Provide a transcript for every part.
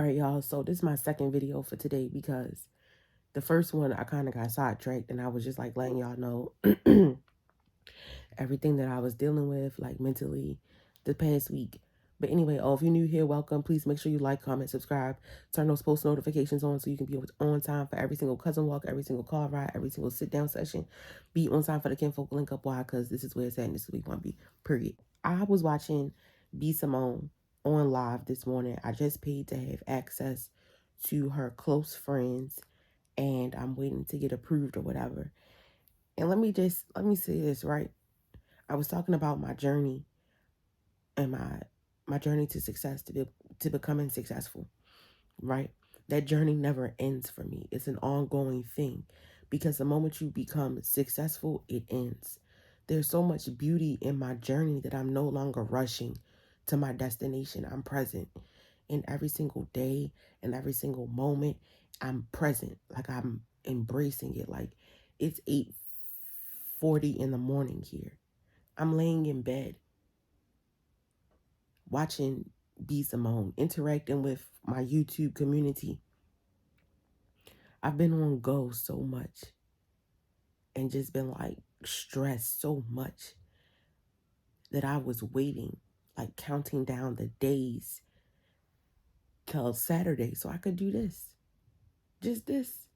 All right, y'all. So this is my second video for today because the first one I kind of got sidetracked and I was just like letting y'all know everything that I was dealing with, like mentally, the past week. But anyway, if you're new here, welcome. Please make sure you like, comment, subscribe, turn those post notifications on so you can be on time for every single cousin walk, every single car ride, every single sit down session. Be on time for the kinfolk link up. Why? Because this is where it's at and this is where we want to be, period. I was watching B.Simone on live this morning. I just paid to have access to her close friends and I'm waiting to get approved or whatever. And let me say this, right? I was talking about my journey and my journey to success, to becoming successful, right? That journey never ends for me. It's an ongoing thing because the moment you become successful, it ends. There's so much beauty in my journey that I'm no longer rushing to my destination. I'm present in every single day and every single moment. I'm present, like I'm embracing it. Like it's 8:40 in the morning here. I'm laying in bed watching B.Simone, interacting with my YouTube community. I've been on go so much and just been like stressed so much that I was waiting, like counting down the days till Saturday so I could do this. Just this.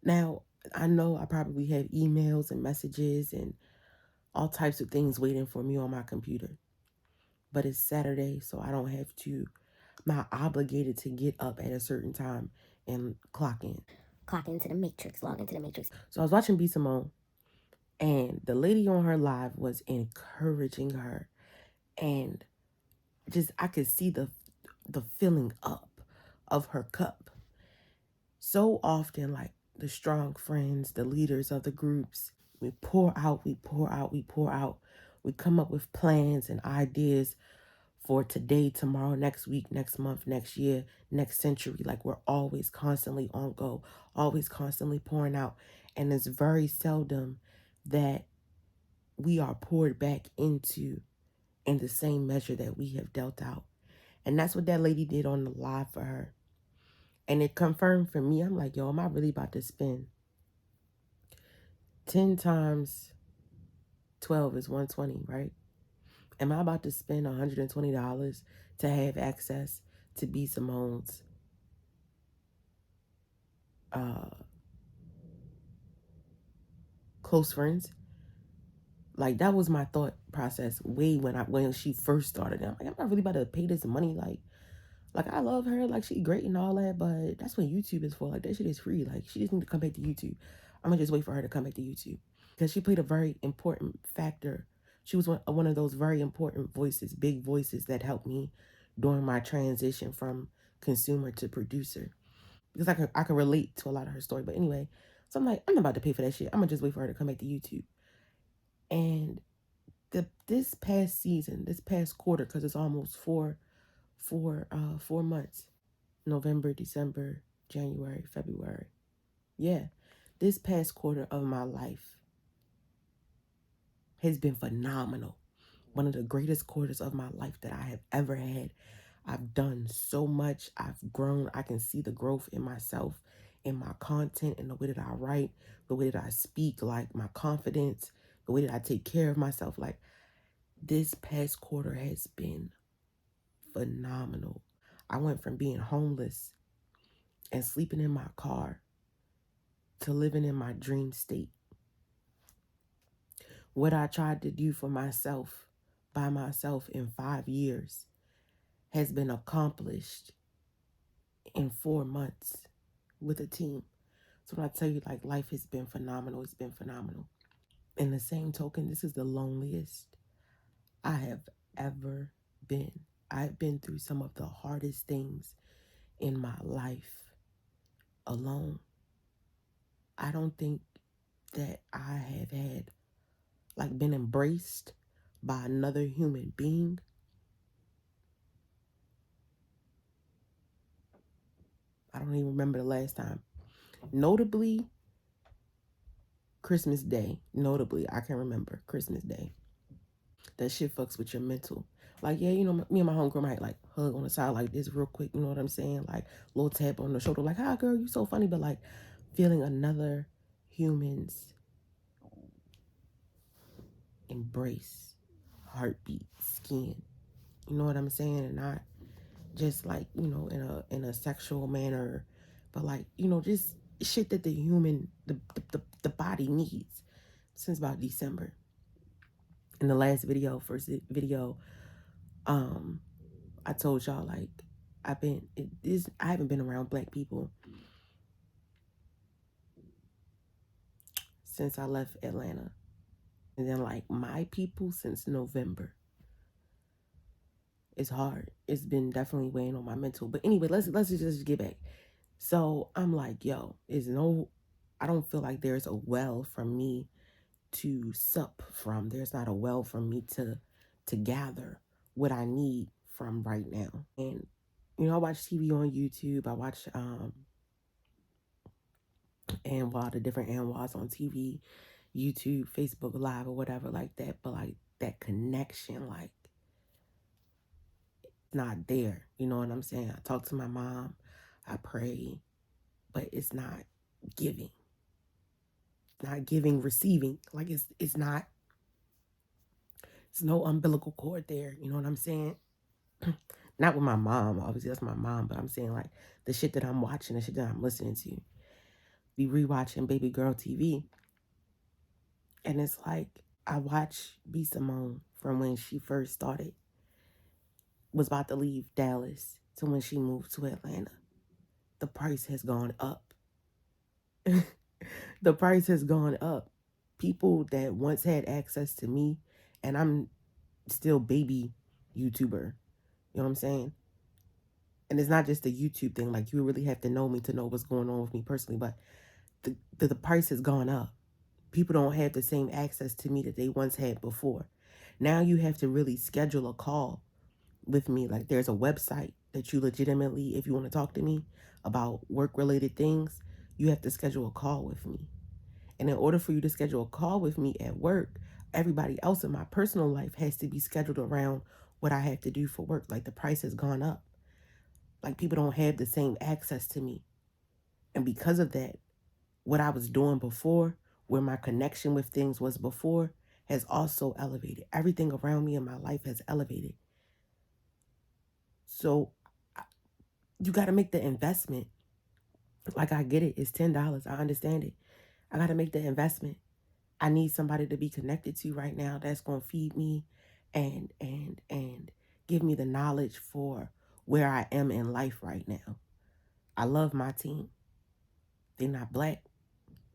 Now, I know I probably have emails and messages and all types of things waiting for me on my computer. But it's Saturday, so I don't have to, I'm not obligated to get up at a certain time and clock in. Clock into the matrix, log into the matrix. So I was watching B.Simone, and the lady on her live was encouraging her, and just I could see the filling up of her cup. So often, like the strong friends, the leaders of the groups, we pour out, we pour out, we pour out. We come up with plans and ideas for today, tomorrow, next week, next month, next year, next century. Like we're always constantly on go, always constantly pouring out. And it's very seldom that we are poured back into in the same measure that we have dealt out. And that's what that lady did on the live for her. And it confirmed for me, I'm like, yo, am I really about to spend 10 times 12 is 120, right? Am I about to spend $120 to have access to B.Simone's close friends? Like that was my thought process way when she first started. And I'm like, I'm not really about to pay this money. Like I love her, like she great and all that, but that's what YouTube is for. Like that shit is free. Like she just need to come back to YouTube. I'm gonna just wait for her to come back to YouTube because she played a very important factor. She was one of those very important voices, big voices that helped me during my transition from consumer to producer. Because I can relate to a lot of her story. But anyway, so I'm like, I'm not about to pay for that shit. I'm gonna just wait for her to come back to YouTube. And this past season, this past quarter, because it's almost 4 months. November, December, January, February. Yeah. This past quarter of my life has been phenomenal. One of the greatest quarters of my life that I have ever had. I've done so much. I've grown. I can see the growth in myself, in my content, in the way that I write, the way that I speak, like my confidence, the way that I take care of myself. Like this past quarter has been phenomenal. I went from being homeless and sleeping in my car to living in my dream state. What I tried to do for myself, by myself in 5 years, has been accomplished in 4 months with a team. So when I tell you, like, life has been phenomenal, it's been phenomenal. In the same token, this is the loneliest I have ever been. I've been through some of the hardest things in my life alone. I don't think that I have had, like, been embraced by another human being. I don't even remember the last time. Notably, Christmas Day. Notably, I can remember Christmas Day. That shit fucks with your mental. Like, yeah, you know, me and my homegirl might like hug on the side like this real quick, you know what I'm saying? Like, little tap on the shoulder, like, hi, girl, you so funny. But like, feeling another human's embrace, heartbeat, skin, you know what I'm saying? And not just like, you know, in a sexual manner, but like, you know, just shit that the human, the body needs since about December. In the last video, first video, um, I told y'all like I haven't been around black people since I left Atlanta. And then like my people since November. It's hard. It's been definitely weighing on my mental. But anyway, let's just get back. So I'm like, yo, I don't feel like there's a well for me to sup from. There's not a well for me to gather what I need from right now. And you know, I watch TV on YouTube. I watch and while the different ANWAs on TV, YouTube, Facebook Live, or whatever like that. But like that connection, like not there. You know what I'm saying? I talk to my mom, I pray, but it's not giving. Not giving, receiving. Like it's not. It's no umbilical cord there. You know what I'm saying? Not with my mom. Obviously, that's my mom. But I'm saying like the shit that I'm watching, the shit that I'm listening to. Be rewatching Baby Girl TV, and it's like I watch B.Simone from when she first started, was about to leave Dallas to when she moved to Atlanta. The price has gone up. The price has gone up. People that once had access to me, and I'm still baby YouTuber. You know what I'm saying? And it's not just a YouTube thing. Like you really have to know me to know what's going on with me personally. But the price has gone up. People don't have the same access to me that they once had before. Now you have to really schedule a call with me. Like there's a website that you legitimately, if you want to talk to me about work-related things, you have to schedule a call with me. And in order for you to schedule a call with me at work, everybody else in my personal life has to be scheduled around what I have to do for work. Like the price has gone up. Like people don't have the same access to me. And because of that, what I was doing before, where my connection with things was before, has also elevated. Everything around me in my life has elevated. So you got to make the investment. Like I get it. It's $10. I understand it. I got to make the investment. I need somebody to be connected to right now that's going to feed me and give me the knowledge for where I am in life right now. I love my team. They're not black.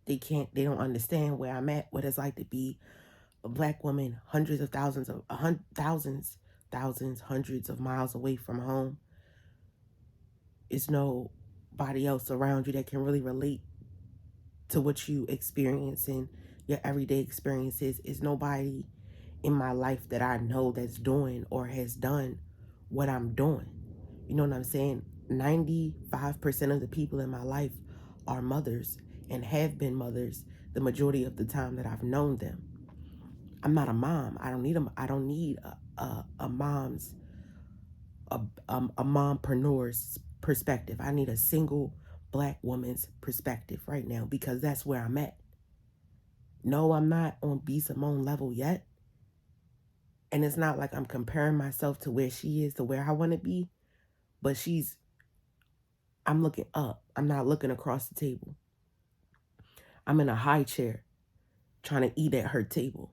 They don't understand where I'm at, what it's like to be a black woman, hundreds of thousands of, thousands, hundreds of miles away from home. It's nobody else around you that can really relate to what you experience in your everyday experiences. Is nobody in my life that I know that's doing or has done what I'm doing. You know what I'm saying? 95% of the people in my life are mothers and have been mothers the majority of the time that I've known them. I'm not a mom. I don't need a mom's a mompreneur's perspective. I need a single black woman's perspective right now because that's where I'm at. No, I'm not on B.Simone level yet. And it's not like I'm comparing myself to where she is to where I want to be, but I'm looking up. I'm not looking across the table. I'm in a high chair trying to eat at her table.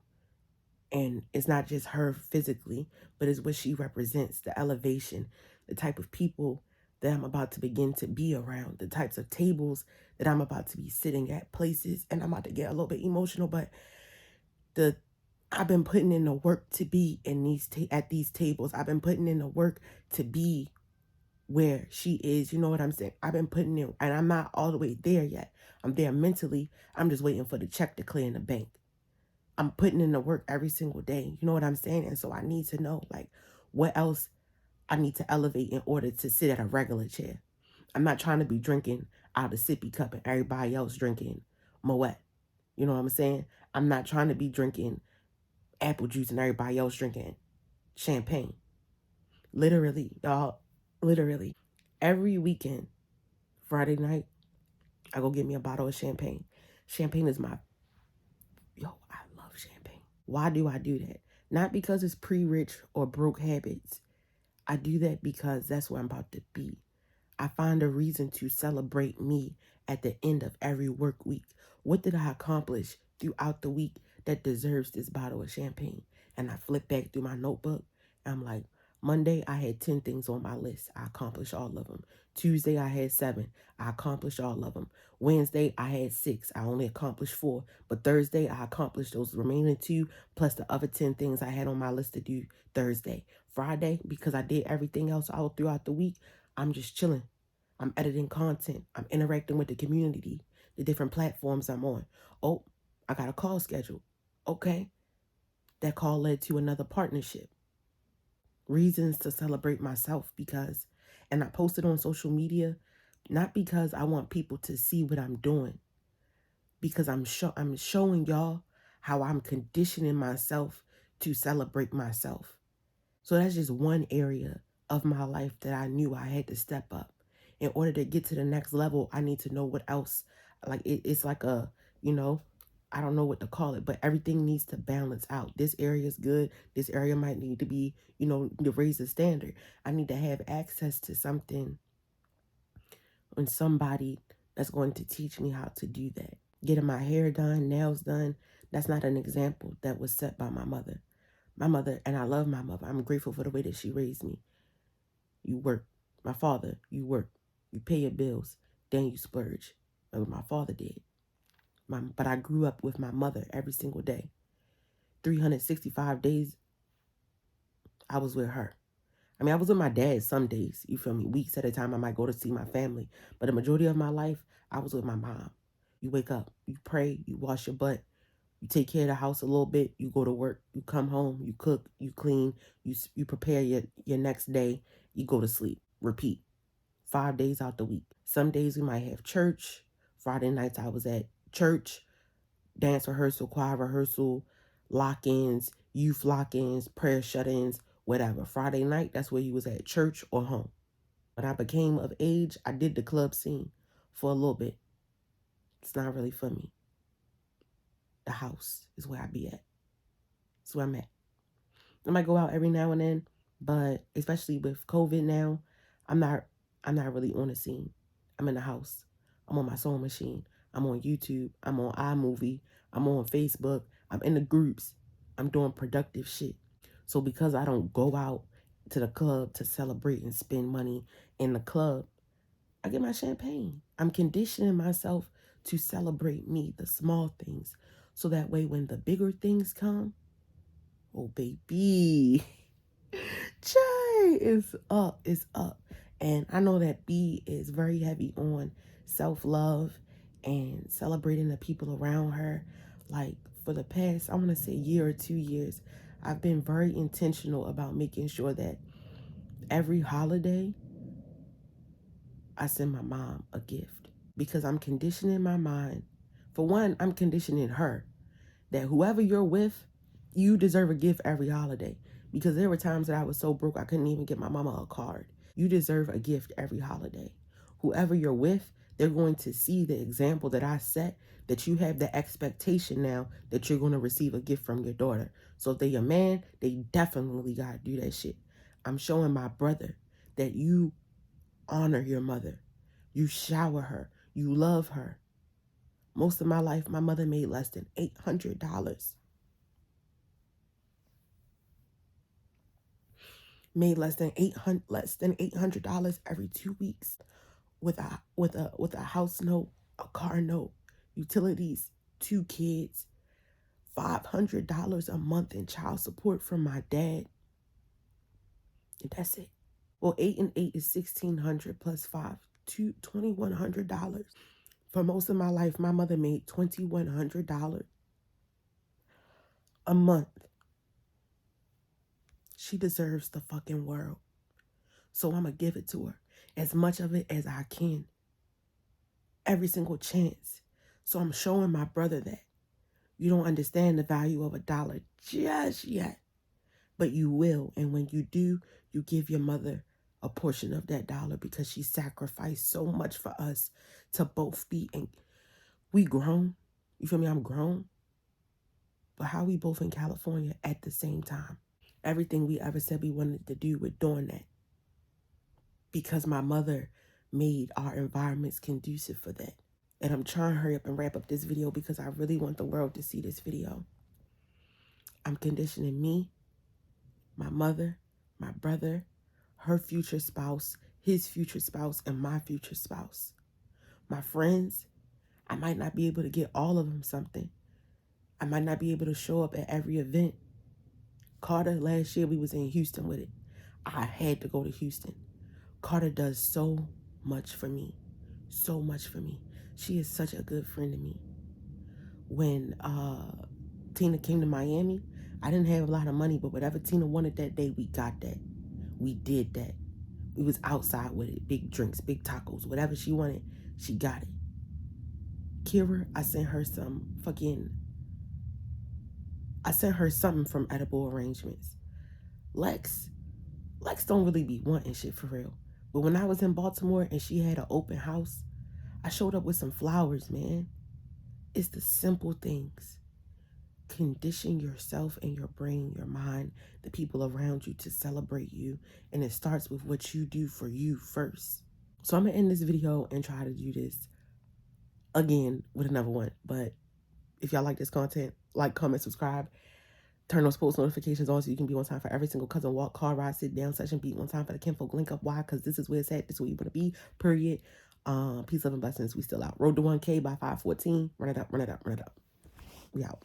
And it's not just her physically, but it's what she represents, the elevation, the type of people that I'm about to begin to be around, the types of tables that I'm about to be sitting at, places. And I'm about to get a little bit emotional, but I've been putting in the work to be in at these tables. I've been putting in the work to be where she is. You know what I'm saying? I've been putting in, and I'm not all the way there yet. I'm there mentally. I'm just waiting for the check to clear in the bank. I'm putting in the work every single day. You know what I'm saying? And so I need to know, like, what else I need to elevate in order to sit at a regular chair. I'm not trying to be drinking out of sippy cup and everybody else drinking Moet. You know what I'm saying? I'm not trying to be drinking apple juice and everybody else drinking champagne. Literally, y'all. Literally. Every weekend, Friday night, I go get me a bottle of champagne. Champagne is my, yo, I love champagne. Why do I do that? Not because it's pre-rich or broke habits. I do that because that's where I'm about to be. I find a reason to celebrate me at the end of every work week. What did I accomplish throughout the week that deserves this bottle of champagne? And I flip back through my notebook. And I'm like, Monday, I had 10 things on my list. I accomplished all of them. Tuesday, I had 7. I accomplished all of them. Wednesday, I had 6. I only accomplished 4. But Thursday, I accomplished those remaining 2 plus the other 10 things I had on my list to do Thursday. Friday, because I did everything else all throughout the week, I'm just chilling. I'm editing content. I'm interacting with the community, the different platforms I'm on. Oh, I got a call scheduled. Okay. That call led to another partnership. Reasons to celebrate myself because, and I posted on social media, not because I want people to see what I'm doing, because I'm showing y'all how I'm conditioning myself to celebrate myself. So that's just one area of my life that I knew I had to step up. In order to get to the next level, I need to know what else. Like it's like a, you know, I don't know what to call it, but everything needs to balance out. This area is good. This area might need to be, to raise the standard. I need to have access to something and somebody that's going to teach me how to do that. Getting my hair done, nails done, that's not an example that was set by my mother. My mother, and I love my mother. I'm grateful for the way that she raised me. You work. My father, you work. You pay your bills. Then you splurge. That's what my father did. But I grew up with my mother every single day. 365 days, I was with her. I mean, I was with my dad some days, you feel me? Weeks at a time, I might go to see my family. But the majority of my life, I was with my mom. You wake up, you pray, you wash your butt, you take care of the house a little bit, you go to work, you come home, you cook, you clean, you prepare your next day, you go to sleep. Repeat. 5 days out the week. Some days we might have church. Friday nights I was at church, dance rehearsal, choir rehearsal, lock-ins, youth lock-ins, prayer shut-ins, whatever. Friday night, that's where he was at, church or home. When I became of age, I did the club scene for a little bit. It's not really for me. The house is where I be at. It's where I'm at. I might go out every now and then, but especially with COVID now, I'm not really on the scene. I'm in the house. I'm on my sewing machine. I'm on YouTube. I'm on iMovie. I'm on Facebook. I'm in the groups. I'm doing productive shit. So because I don't go out to the club to celebrate and spend money in the club, I get my champagne. I'm conditioning myself to celebrate me, the small things. So that way when the bigger things come, oh baby, Jay is up, is up. And I know that B is very heavy on self-love and celebrating the people around her. Like for the past, I want to say year or 2 years, I've been very intentional about making sure that every holiday I send my mom a gift because I'm conditioning my mind. For one, I'm conditioning her that whoever you're with, you deserve a gift every holiday. Because there were times that I was so broke I couldn't even get my mama a card. You deserve a gift every holiday. Whoever you're with, they're going to see the example that I set, that you have the expectation now that you're going to receive a gift from your daughter. So if they're your man, they definitely got to do that shit. I'm showing my brother that you honor your mother. You shower her. You love her. Most of my life, my mother made less than $800. Made less than $800 every 2 weeks with a house note, a car note, utilities, 2 kids, $500 a month in child support from my dad. And that's it. Well, 8 and 8 is 1,600 plus 5, $2,100. For most of my life, my mother made $2,100 a month. She deserves the fucking world. So I'm going to give it to her. As much of it as I can. Every single chance. So I'm showing my brother that You don't understand the value of a dollar just yet, but you will. And when you do, you give your mother a portion of that dollar because she sacrificed so much for us to both be. And we grown. You feel me? I'm grown. But how we both in California at the same time? Everything we ever said we wanted to do, we're doing that. Because my mother made our environments conducive for that. And I'm trying to hurry up and wrap up this video because I really want the world to see this video. I'm conditioning me, my mother, my brother, her future spouse, his future spouse, and my future spouse. My friends, I might not be able to get all of them something. I might not be able to show up at every event. Carter, last year we was in Houston with it. I had to go to Houston. Carter does so much for me. So much for me. She is such a good friend to me. When Tina came to Miami, I didn't have a lot of money, but whatever Tina wanted that day, we got that. We did that. We was outside with it. Big drinks, big tacos, whatever she wanted, she got it. Kira, I sent her something from Edible Arrangements. Lex don't really be wanting shit for real. But when I was in Baltimore and she had an open house, I showed up with some flowers, man. It's the simple things. Condition yourself and your brain, your mind, the people around you to celebrate you. And it starts with what you do for you first. So I'm going to end this video and try to do this again with another one. But if y'all like this content, like, comment, subscribe. Turn those post notifications on so you can be on time for every single cousin walk, car ride, sit down, session, beat on time for the kinfolk link up. Why? Because this is where it's at. This is where you want to be, period. Peace, love, and blessings. We still out. Road to 1K by 514. Run it up, run it up, run it up. We out.